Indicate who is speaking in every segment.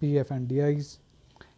Speaker 1: PF&DIs,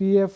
Speaker 1: PF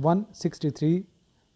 Speaker 1: 163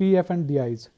Speaker 1: PF&DIs।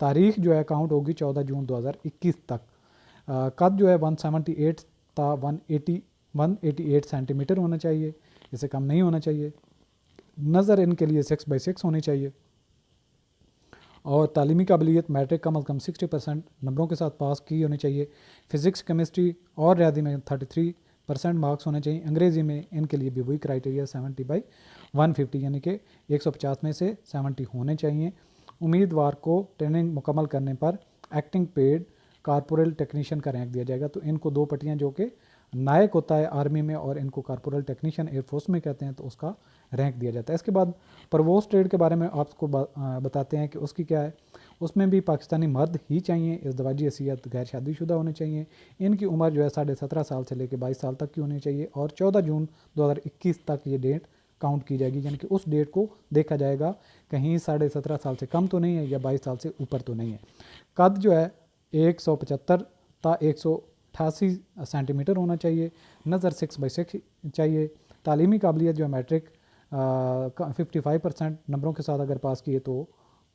Speaker 1: تاریخ جو ہے کاؤنٹ ہوگی 14 جون 2021 تک. قد جو ہے 178 تا 188 سینٹی میٹر ہونا چاہیے, اس سے کم نہیں ہونا چاہیے. نظر ان کے لیے 6/6 ہونی چاہیے, اور تعلیمی قابلیت میٹرک کم از کم 60% نمبروں کے ساتھ پاس کی ہونی چاہیے. فزکس, کیمسٹری اور ریاضی میں 33% مارکس ہونے چاہیے. انگریزی میں ان کے لیے بھی وہی کرائٹیریا 70/150 یعنی کہ 150 میں سے 70 ہونے چاہیے. امیدوار کو ٹریننگ مکمل کرنے پر ایکٹنگ پیڈ کارپورل ٹیکنیشین کا رینک دیا جائے گا. تو ان کو 2 پٹیاں جو کہ نائک ہوتا ہے آرمی میں اور ان کو کارپورل ٹیکنیشین ایئر فورس میں کہتے ہیں, تو اس کا رینک دیا جاتا ہے. اس کے بعد پرووسٹ ٹریڈ کے بارے میں آپ کو بتاتے ہیں کہ اس کی کیا ہے. اس میں بھی پاکستانی مرد ہی چاہیے, ازدواجی حیثیت, غیر شادی شدہ ہونے چاہیے. ان کی عمر جو ہے 17.5 سال سے لے کے 22 سال تک کی ہونی چاہیے, اور 14 جون 2021 تک یہ ڈیٹ کاؤنٹ کی جائے گی, یعنی کہ اس ڈیٹ کو دیکھا جائے گا کہیں 17.5 سال سے کم تو نہیں ہے یا 22 سال سے اوپر تو نہیں ہے. قد جو ہے 175 تا 188 سینٹی میٹر ہونا چاہیے. نظر 6/6 چاہیے. تعلیمی قابلیت جو ہے میٹرک 55% نمبروں کے ساتھ اگر پاس کیے تو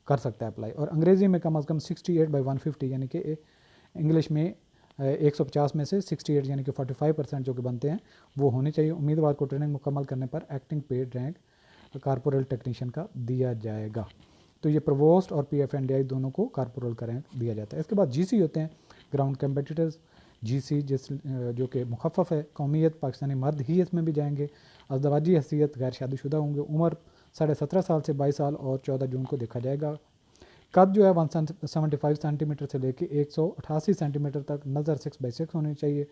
Speaker 1: کر سکتا ہے اپلائی. اور انگریزی میں کم از کم 68/150 یعنی کہ انگلش میں 150 میں سے 68 یعنی کہ 45% جو کہ بنتے ہیں وہ ہونے چاہیے. امیدوار کو ٹریننگ مکمل کرنے پر acting paid rank corporal technician کا دیا جائے گا. تو یہ پرووسٹ اور PFNDI دونوں کو کارپورل کا رینک دیا جاتا ہے. اس کے بعد GC ہوتے ہیں, گراؤنڈ کمپیٹیٹرز. GC جو کہ مخفف ہے. قومیت پاکستانی مرد ہی اس میں بھی جائیں گے. ازدواجی حیثیت غیر شادی شدہ ہوں گے. عمر 17.5 سال سے 22 سال اور 14 جون کو دیکھا جائے گا. قد جو ہے 175 سینٹی میٹر سے لے کے 188 سینٹی میٹر تک. نظر 6/6 ہونی چاہیے.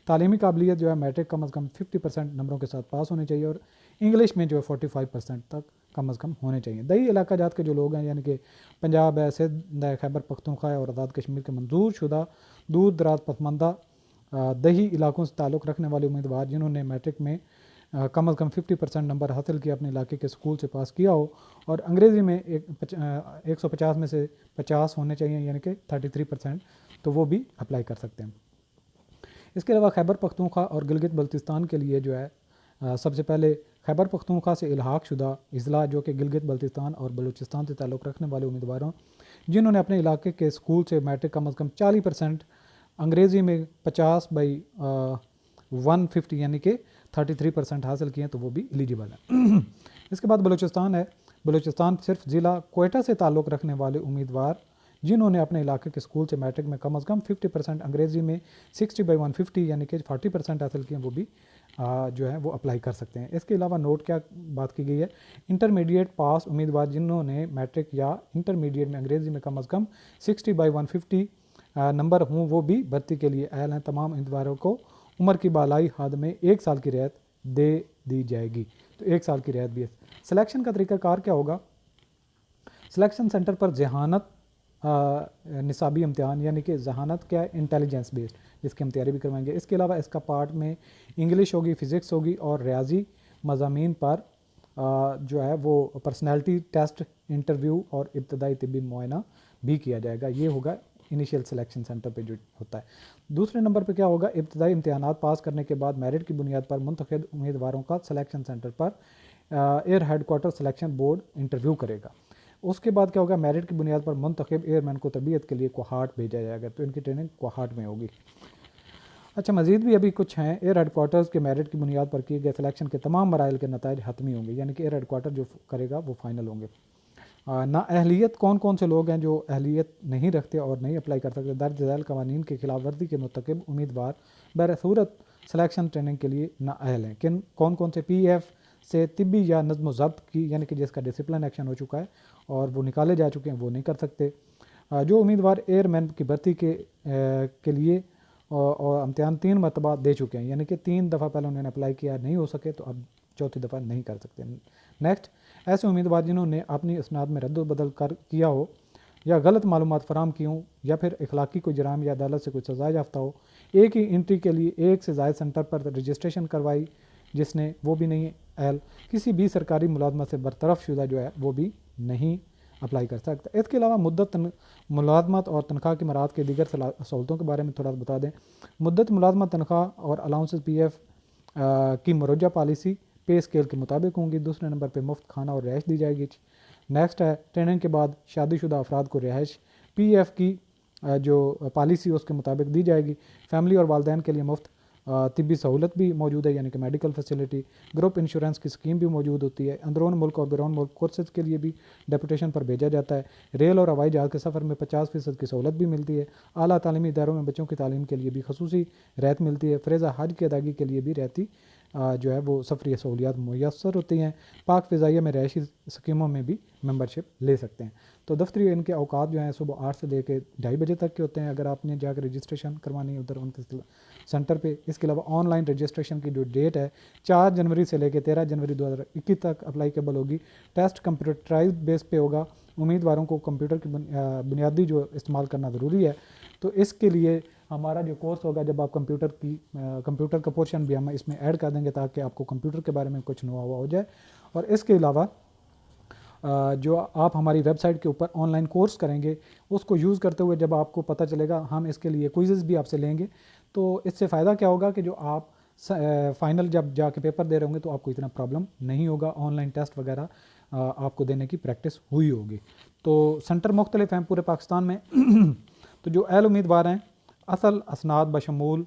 Speaker 1: تعلیمی قابلیت جو ہے میٹرک کم از کم 50% نمبروں کے ساتھ پاس ہونے چاہیے, اور انگلش میں جو ہے 45% تک کم از کم ہونے چاہیے. دیہی علاقہ جات کے جو لوگ ہیں یعنی کہ پنجاب ہے, سندھ ہے, خیبر پختونخوا ہے اور آزاد کشمیر کے منظور شدہ دور دراز پسماندہ دیہی علاقوں سے تعلق رکھنے والے امیدوار جنہوں نے میٹرک میں کم از کم 50% نمبر حاصل کیا, اپنے علاقے کے اسکول سے پاس کیا ہو, اور انگریزی میں 150 میں سے 50 ہونے چاہیے یعنی کہ 33%, تو وہ بھی اپلائی کر سکتے ہیں. اس کے علاوہ خیبر پختونخوا اور گلگت بلتستان کے لیے جو ہے سب سے پہلے خیبر پختونخوا سے الحاق شدہ اضلاع جو کہ گلگت بلتستان اور بلوچستان سے تعلق رکھنے والے امیدواروں جنہوں نے اپنے علاقے کے اسکول سے میٹرک کم از کم 40%, انگریزی میں 50/150 یعنی کہ 33% حاصل کیے ہیں, تو وہ بھی ایلیجیبل ہیں. اس کے بعد بلوچستان ہے. بلوچستان صرف ضلع کوئٹہ سے تعلق رکھنے والے امیدوار جنہوں نے اپنے علاقے کے اسکول سے میٹرک میں کم از کم 50%, انگریزی میں 60/150 یعنی کہ 40% حاصل کیے ہیں, وہ بھی جو ہے وہ اپلائی کر سکتے ہیں. اس کے علاوہ نوٹ کیا بات کی گئی ہے, انٹرمیڈیٹ پاس امیدوار جنہوں نے میٹرک یا انٹرمیڈیٹ میں انگریزی میں کم از کم 60/150 نمبر ہوں وہ بھی بھرتی کے لیے اہل ہیں. تمام امیدواروں کو عمر کی بالائی حد میں 1 سال کی رعایت دے دی جائے گی, تو 1 سال کی رعایت بھی ہے. سلیکشن کا طریقہ کار کیا ہوگا. سلیکشن سینٹر پر ذہانت نصابی امتحان یعنی کہ ذہانت کیا ہے, انٹیلیجنس بیسڈ, جس کی ہم تیاری بھی کروائیں گے. اس کے علاوہ اس کا پارٹ میں انگلش ہوگی, فزکس ہوگی اور ریاضی مضامین پر جو ہے وہ پرسنالٹی ٹیسٹ, انٹرویو اور ابتدائی طبی معائنہ بھی کیا جائے گا. یہ ہوگا انیشیل سلیکشن سینٹر پہ جو ہوتا ہے. دوسرے نمبر پہ کیا ہوگا, ابتدائی امتحانات پاس کرنے کے بعد میرٹ کی بنیاد پر منتخب امیدواروں کا سلیکشن سینٹر پر air head quarter selection board interview کرے گا. اس کے بعد کیا ہوگا, میرٹ کی بنیاد پر منتخب ایئر مین کو تربیت کے لیے کوہارٹ بھیجا جائے گا, تو ان کی ٹریننگ کوہارٹ میں ہوگی. اچھا, مزید بھی ابھی کچھ ہیں. ایئر ہیڈ کوارٹرز کے میرٹ کی بنیاد پر کیے گئے سلیکشن کے تمام مراحل کے نتائج حتمی ہوں گے, یعنی کہ ایئر ہیڈ کوارٹر جو کرے گا وہ فائنل ہوں گے. نااہلیت کون کون سے لوگ ہیں جو اہلیت نہیں رکھتے اور نہیں اپلائی کر سکتے. درج ذیل قوانین کی خلاف ورزی کے مرتکب امیدوار بہر صورت سلیکشن ٹریننگ کے لیے نااہل ہیں. کون کون سے PF سے طبی یا نظم و ضبط کی یعنی کہ جس کا ڈسپلن ایکشن ہو چکا ہے اور وہ نکالے جا چکے ہیں وہ نہیں کر سکتے. جو امیدوار ایئر مین کی بھرتی کے لیے اور امتحان 3 مرتبہ دے چکے ہیں, یعنی کہ 3 دفعہ پہلے انہوں نے اپلائی کیا نہیں ہو سکے, تو اب 4تھی دفعہ نہیں کر سکتے. نیکسٹ, ایسے امیدوار جنہوں نے اپنی اسناد میں رد و بدل کیا ہو یا غلط معلومات فراہم کی ہوں یا پھر اخلاقی کوئی جرائم یا عدالت سے کوئی سزا یافتہ ہو, ایک ہی انٹری کے لیے 1 سے زائد سینٹر پر رجسٹریشن کروائی جس نے, وہ بھی نہیں اہل. کسی بھی سرکاری ملازمت سے برطرف شدہ جو ہے وہ بھی نہیں اپلائی کر سکتا. اس کے علاوہ مدت ملازمت اور تنخواہ کی مراعات کے دیگر سہولتوں کے بارے میں تھوڑا بتا دیں. مدت ملازمت, تنخواہ اور الاؤنسز PF کی مروجہ پالیسی پے اسکیل کے مطابق ہوں گی. دوسرے نمبر پہ مفت کھانا اور رہائش دی جائے گی. نیکسٹ ہے, ٹریننگ کے بعد شادی شدہ افراد کو رہائش پی ایف کی جو پالیسی اس کے مطابق دی جائے گی. فیملی اور والدین کے لیے مفت طبی سہولت بھی موجود ہے یعنی کہ میڈیکل فیسلٹی. گروپ انشورنس کی اسکیم بھی موجود ہوتی ہے. اندرون ملک اور بیرون ملک کورسز کے لیے بھی ڈیپوٹیشن پر بھیجا جاتا ہے. ریل اور ہوائی جہاز کے سفر میں 50% کی سہولت بھی ملتی ہے. اعلیٰ تعلیمی اداروں میں بچوں کی تعلیم کے لیے بھی خصوصی رعایت ملتی ہے. فریضہ حج کی ادائیگی کے لیے بھی رعایتی جو ہے وہ سفری سہولیات میسر ہوتی ہیں. پاک فضائیہ میں رہائشی اسکیموں میں بھی ممبرشپ لے سکتے ہیں. تو دفتری ان کے اوقات جو ہیں صبح 8 سے لے کے 2:30 بجے تک کے ہوتے ہیں اگر آپ نے جا کے رجسٹریشن کروانی ہے ادھر ان کے سینٹر پہ. اس کے علاوہ آن لائن رجسٹریشن کی جو ڈیٹ ہے 4 جنوری سے لے کے 13 جنوری 2021 تک اپلائیکیبل ہوگی. ٹیسٹ کمپیوٹرائز بیس پہ ہوگا. امیدواروں کو کمپیوٹر کی بنیادی جو استعمال کرنا ضروری ہے. تو اس کے لیے ہمارا جو کورس ہوگا جب آپ کمپیوٹر کا پورشن بھی ہم اس میں ایڈ کر دیں گے تاکہ آپ کو کمپیوٹر کے بارے میں کچھ نوا ہوا ہو جائے. اور اس کے علاوہ جو آپ ہماری ویب سائٹ کے اوپر آن لائن کورس کریں گے اس کو یوز کرتے ہوئے جب آپ کو پتہ چلے گا ہم اس کے لیے کوئزز بھی آپ سے لیں گے. تو اس سے فائدہ کیا ہوگا کہ جو آپ فائنل جب جا کے پیپر دے رہے ہوں گے تو آپ کو اتنا پرابلم نہیں ہوگا. آن لائن ٹیسٹ وغیرہ آپ کو دینے کی پریکٹس ہوئی ہوگی. تو سینٹر مختلف ہیں پورے پاکستان میں. تو جو اہل امیدوار ہیں اصل اسناد بشمول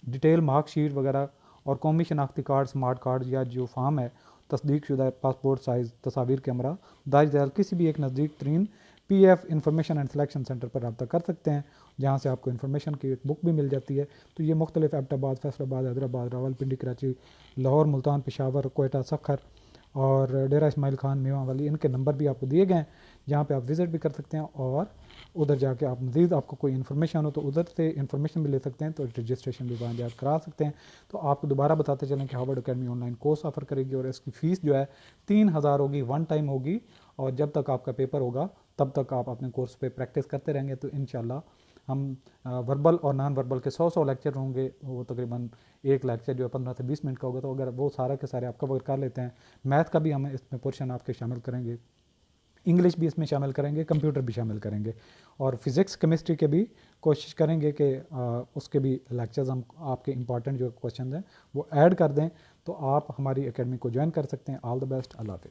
Speaker 1: ڈیٹیل مارک شیٹ وغیرہ اور قومی شناختی کارڈ سمارٹ کارڈ یا جو فارم ہے تصدیق شدہ پاسپورٹ سائز تصاویر کے ہمراہ درج ذیل کسی بھی ایک نزدیک ترین P F information and selection centre پر رابطہ کر سکتے ہیں جہاں سے آپ کو انفارمیشن کی ایک بک بھی مل جاتی ہے. تو یہ مختلف ایبٹ آباد فیصل آباد حیدرآباد راولپنڈی کراچی لاہور ملتان پشاور کوئٹہ سکھر اور ڈیرہ اسماعیل خان میواں والی ان کے نمبر بھی آپ کو دیے گئے ہیں جہاں پہ آپ وزٹ بھی کر سکتے ہیں اور ادھر جا کے آپ مزید آپ کو کوئی انفارمیشن ہو تو ادھر سے انفارمیشن بھی لے سکتے ہیں. تو رجسٹریشن بھی وہاں جا کرا سکتے ہیں. تو آپ کو دوبارہ بتاتے چلیں کہ Harvard academy on line course offer کرے گی اور اس کی فیس جو ہے 3000 ہوگی. ون ٹائم ہوگی اور جب تک آپ کا پیپر ہوگا تب تک آپ اپنے کورس پہ پریکٹس کرتے رہیں گے. تو انشاءاللہ ہم وربل اور نان وربل کے 100 لیکچر ہوں گے. وہ تقریباً ایک لیکچر جو ہے 15 سے 20 منٹ کا ہوگا. تو اگر وہ سارا کے سارے آپ کور کر لیتے ہیں میتھ کا بھی ہم اس میں پورشن آپ کے شامل کریں گے انگلش بھی اس میں شامل کریں گے کمپیوٹر بھی شامل کریں گے اور فزکس کیمسٹری کے بھی کوشش کریں گے کہ اس کے بھی لیکچرز ہم آپ کے امپورٹنٹ جو کوشچنز ہیں وہ ایڈ کر دیں. تو آپ ہماری اکیڈمی کو جوائن کر سکتے ہیں. آل دا بیسٹ. اللہ حافظ.